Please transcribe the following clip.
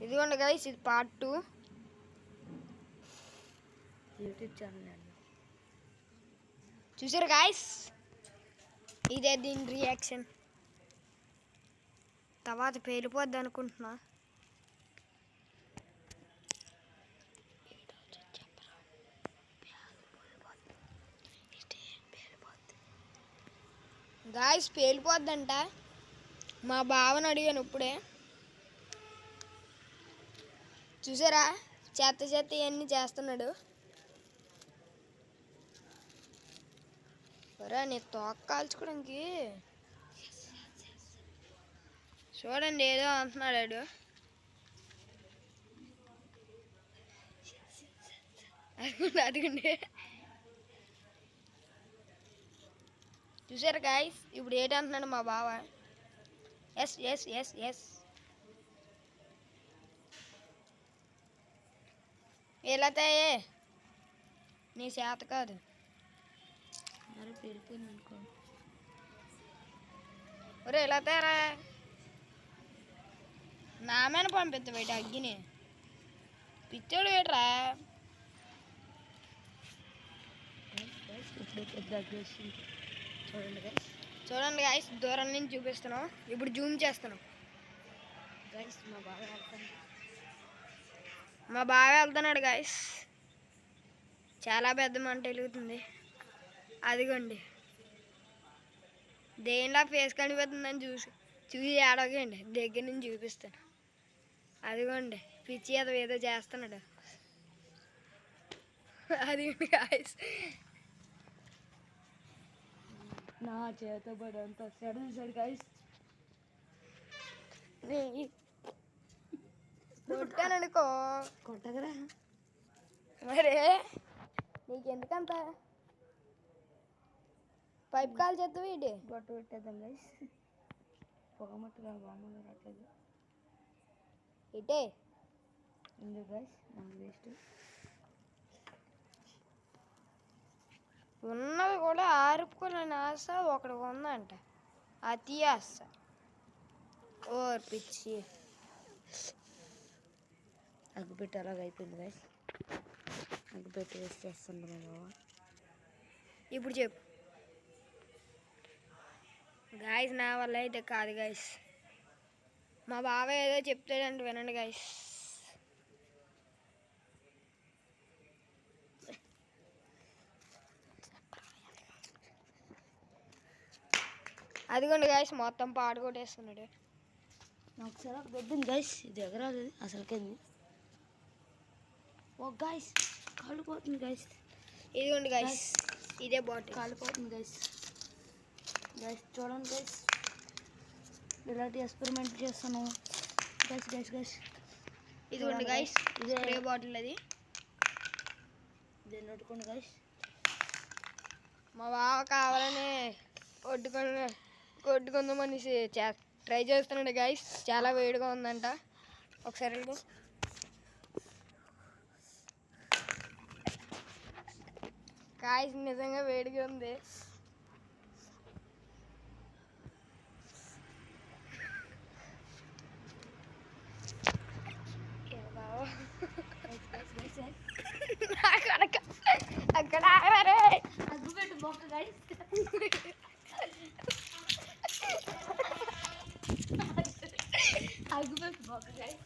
ఇదిగోండి గైస్, ఇది part 2 YouTube channel. చూసారు గైస్, ఇదే దీని రియాక్షన్. తర్వాత పేలిపోద్ది అనుకుంటున్నా. గాయస్ పేలిపోద్దంట. మా బావని అడిగాను ఇప్పుడే. చూసారా, చెత్త చెత్త ఇవన్నీ చేస్తున్నాడు. ఒరే నీ తోక కాల్చుకోవడానికి చూడండి ఏదో అంటున్నాడు. అదిగండి, చూసారు గాయస్, ఇప్పుడు ఏంటంటున్నాడు మా బావ. ఎస్ ఎస్ ఎస్ ఎస్ వెళ్ళతాయే, నీ చేత కాదు. మరి పెరిపోయింది అనుకో. ఒరే వెళ్ళతారా, నా మీద పంపిస్తా బయట అగ్గిని. పిచ్చోడు వేటరా. ఇప్పుడు పెద్ద అగ్రేషన్ చూడండి గైస్. చూడండి గైస్, దూరం నుంచి చూపిస్తున్నాం. ఇప్పుడు జూమ్ చేస్తున్నాం గైస్. మా బాగా వెళ్తున్నాడు గైస్. చాలా పెద్ద మంట వెలుగుతుంది. అదిగోండి, దేనిలా ఫేస్ కనిపిస్తుందని చూసి ఏడవకండి, దగ్గర నుంచి చూపిస్తాను. అదిగోండి, పిచ్చి ఏదో చేస్తున్నాడు. అదిగోండి గాయస్, నా చేత పడి అంత చూసాడు గైస్. కొట్టాననుకో. కొట్టగరా మరి నీకెందుకంత పైప్ కాల్ చేస్తావు ఏంటి? గొట్ట పెట్టేద్దాం గైస్. పొగమట్టుగా బాగుంది రావట్లేదు. ఇటే ఎందుకు గైస్, నాకు వేస్ట్. ఉన్నది కూడా ఆరుపుకోలేని ఆశ ఒకటి ఉందంట, అతి ఆశ. ఓ పిచ్చి అగ్గుపెట్టి అలాగ అయిపోయింది గైస్. అగ్గుపెట్టి వేస్ట్ చేస్తుండ్రు మా బావ. ఇప్పుడు చెప్పు గాయస్, నా వల్ల అయితే కాదు గాయస్. మా బావ ఏదో చెప్తాడంటే వినండి గాయస్. అదిగోండి గాయస్, మొత్తం పాడు కొట్టేస్తున్నాడు. ఒకసారి దొబ్బింది గైస్, ఇది ఎగరాదు అసలుకేంది. ఓ గైస్, కాలిపోతుంది గైస్. ఇదిగోండి గైస్, ఇదే బాటిల్ కాలిపోతుంది గైస్. గైస్ చూడండి గైస్, ఇలాంటి ఎక్స్పెరిమెంట్ చేస్తాను గైస్. గైస్ గైస్ ఇదిగోండి గైస్, స్ప్రే బాటిల్ అది. దీన్ని పెట్టుకోండి గైస్. మా బావ కావాలని కొట్టుకుందామని ట్రై చేస్తున్నాడు గైస్. చాలా వేడిగా ఉందంట. ఒకసారి గాయస్, నిజంగా వేడిగా ఉంది. అక్కడ అగ్గుపెట్టు బొక్క గైస్. అగ్గుపెట్టు బొక్క గైస్.